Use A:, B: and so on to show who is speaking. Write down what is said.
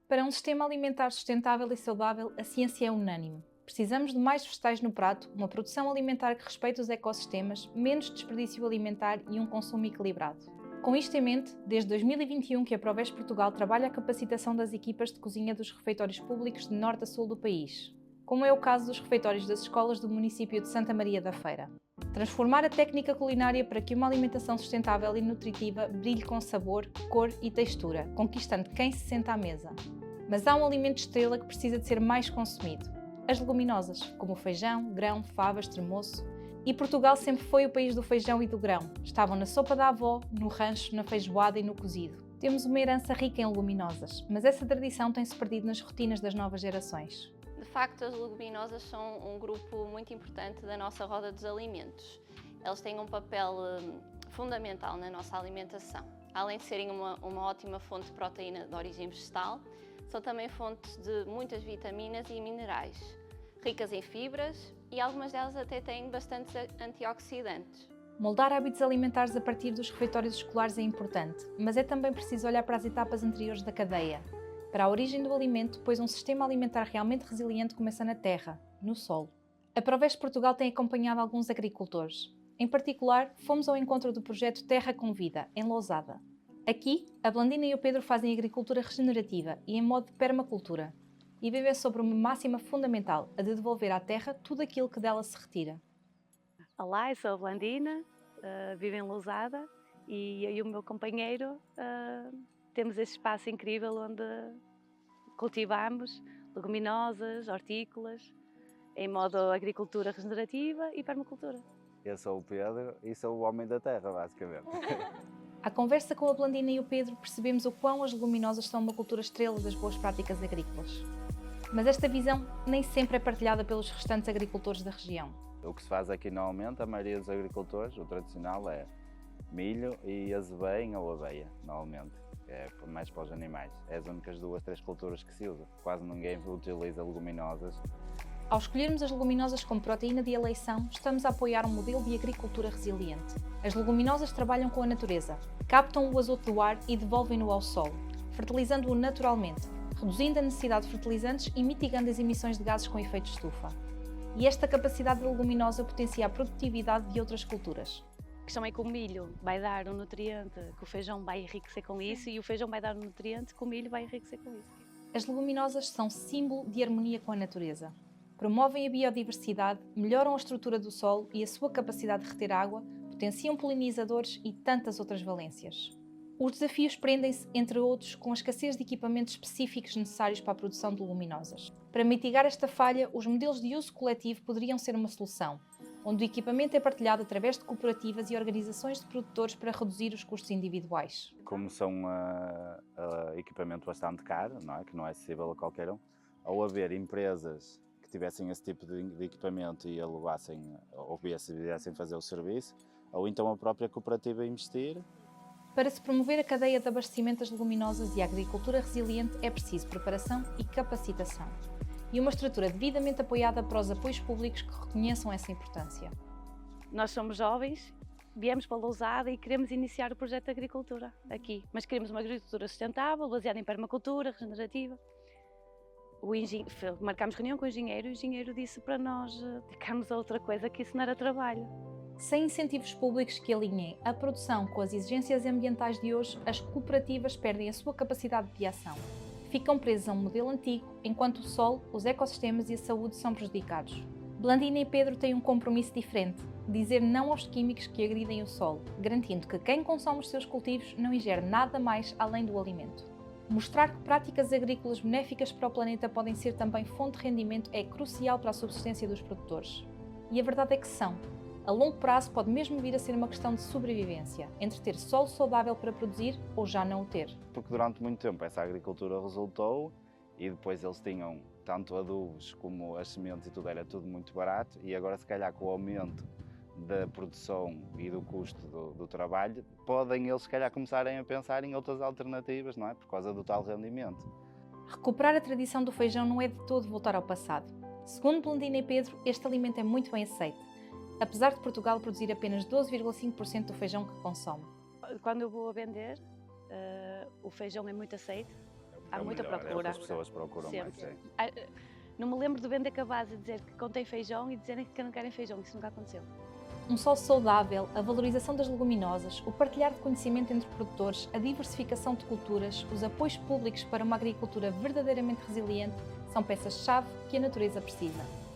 A: Para um sistema alimentar sustentável e saudável, a ciência é unânime. Precisamos de mais vegetais no prato, uma produção alimentar que respeite os ecossistemas, menos desperdício alimentar e um consumo equilibrado. Com isto em mente, desde 2021 que a Proveste Portugal trabalha a capacitação das equipas de cozinha dos refeitórios públicos de norte a sul do país, como é o caso dos refeitórios das escolas do município de Santa Maria da Feira. Transformar a técnica culinária para que uma alimentação sustentável e nutritiva brilhe com sabor, cor e textura, conquistando quem se senta à mesa. Mas há um alimento estrela que precisa de ser mais consumido: as leguminosas, como o feijão, grão, favas, tremoço. E Portugal sempre foi o país do feijão e do grão. Estavam na sopa da avó, no rancho, na feijoada e no cozido. Temos uma herança rica em leguminosas, mas essa tradição tem-se perdido nas rotinas das novas gerações.
B: De facto, as leguminosas são um grupo muito importante da nossa roda dos alimentos. Eles têm um papel fundamental na nossa alimentação. Além de serem uma ótima fonte de proteína de origem vegetal, são também fontes de muitas vitaminas e minerais, ricas em fibras, e algumas delas até têm bastantes antioxidantes.
A: Moldar hábitos alimentares a partir dos refeitórios escolares é importante, mas é também preciso olhar para as etapas anteriores da cadeia, para a origem do alimento, pois um sistema alimentar realmente resiliente começa na terra, no solo. A Proveste Portugal tem acompanhado alguns agricultores. Em particular, fomos ao encontro do projeto Terra com Vida, em Lousada. Aqui, a Blandina e o Pedro fazem agricultura regenerativa e em modo de permacultura, e vivem sobre uma máxima fundamental, a de devolver à terra tudo aquilo que dela se retira.
C: Olá, eu sou a Blandina, vivo em Lousada e eu e o meu companheiro temos este espaço incrível onde cultivamos leguminosas, hortícolas, em modo agricultura regenerativa e permacultura.
D: Eu sou o Pedro e sou o homem da terra, basicamente.
A: À conversa com a Blandina e o Pedro, percebemos o quão as leguminosas são uma cultura estrela das boas práticas agrícolas. Mas esta visão nem sempre é partilhada pelos restantes agricultores da região.
D: O que se faz aqui normalmente, a maioria dos agricultores, o tradicional é milho e azeveia ou aveia, normalmente. É mais para os animais. É as únicas 2, 3 culturas que se usa. Quase ninguém utiliza leguminosas.
A: Ao escolhermos as leguminosas como proteína de eleição, estamos a apoiar um modelo de agricultura resiliente. As leguminosas trabalham com a natureza, captam o azoto do ar e devolvem-no ao solo, fertilizando-o naturalmente, reduzindo a necessidade de fertilizantes e mitigando as emissões de gases com efeito estufa. E esta capacidade da leguminosa potencia a produtividade de outras culturas.
C: A questão é que o milho vai dar um nutriente que o feijão vai enriquecer com isso e o feijão vai dar um nutriente que o milho vai enriquecer com isso.
A: As leguminosas são símbolo de harmonia com a natureza. Promovem a biodiversidade, melhoram a estrutura do solo e a sua capacidade de reter água, potenciam polinizadores e tantas outras valências. Os desafios prendem-se, entre outros, com a escassez de equipamentos específicos necessários para a produção de leguminosas. Para mitigar esta falha, os modelos de uso coletivo poderiam ser uma solução, onde o equipamento é partilhado através de cooperativas e organizações de produtores para reduzir os custos individuais.
D: Como são equipamento bastante caro, não é? Que não é acessível a qualquer um, ao haver empresas que tivessem esse tipo de equipamento e alugassem ou viessem fazer o serviço, ou então a própria cooperativa investir.
A: Para se promover a cadeia de abastecimento das leguminosas e a agricultura resiliente é preciso preparação e capacitação. E uma estrutura devidamente apoiada para os apoios públicos que reconheçam essa importância.
C: Nós somos jovens, viemos para Lousada e queremos iniciar o projeto de agricultura aqui, mas queremos uma agricultura sustentável, baseada em permacultura, regenerativa. Marcámos reunião com o engenheiro e o engenheiro disse para nós dedicarmos a outra coisa, que isso não era trabalho.
A: Sem incentivos públicos que alinhem a produção com as exigências ambientais de hoje, as cooperativas perdem a sua capacidade de ação. Ficam presas a um modelo antigo, enquanto o solo, os ecossistemas e a saúde são prejudicados. Blandina e Pedro têm um compromisso diferente: dizer não aos químicos que agridem o solo, garantindo que quem consome os seus cultivos não ingere nada mais além do alimento. Mostrar que práticas agrícolas benéficas para o planeta podem ser também fonte de rendimento é crucial para a subsistência dos produtores. E a verdade é que são. A longo prazo pode mesmo vir a ser uma questão de sobrevivência, entre ter solo saudável para produzir ou já não o ter.
D: Porque durante muito tempo essa agricultura resultou e depois eles tinham tanto adubos como as sementes e tudo, era tudo muito barato, e agora se calhar com o aumento da produção e do custo do trabalho, podem eles se calhar começarem a pensar em outras alternativas, não é? Por causa do tal rendimento.
A: Recuperar a tradição do feijão não é de todo voltar ao passado. Segundo Blandina e Pedro, este alimento é muito bem aceito, apesar de Portugal produzir apenas 12,5% do feijão que consome.
C: Quando eu vou a vender, o feijão é muito aceito há
D: É o
C: muita
D: melhor,
C: procura.
D: É o que as pessoas procuram mais.
C: Sempre.
D: Sim.
C: Não me lembro de vender cabaz e dizer que contém feijão e dizerem que não querem feijão, isso nunca aconteceu.
A: Um solo saudável, a valorização das leguminosas, o partilhar de conhecimento entre produtores, a diversificação de culturas, os apoios públicos para uma agricultura verdadeiramente resiliente são peças-chave que a natureza precisa.